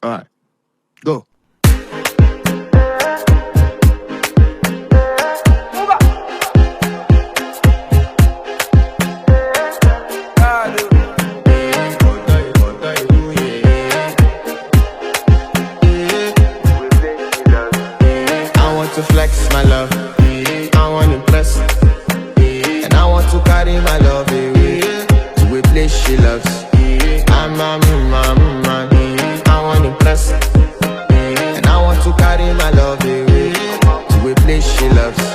Alright, go. To flex my love, I want to impress, and I want to carry my love away to a place she loves. I want to impress, and I want to carry my love away to a place she loves.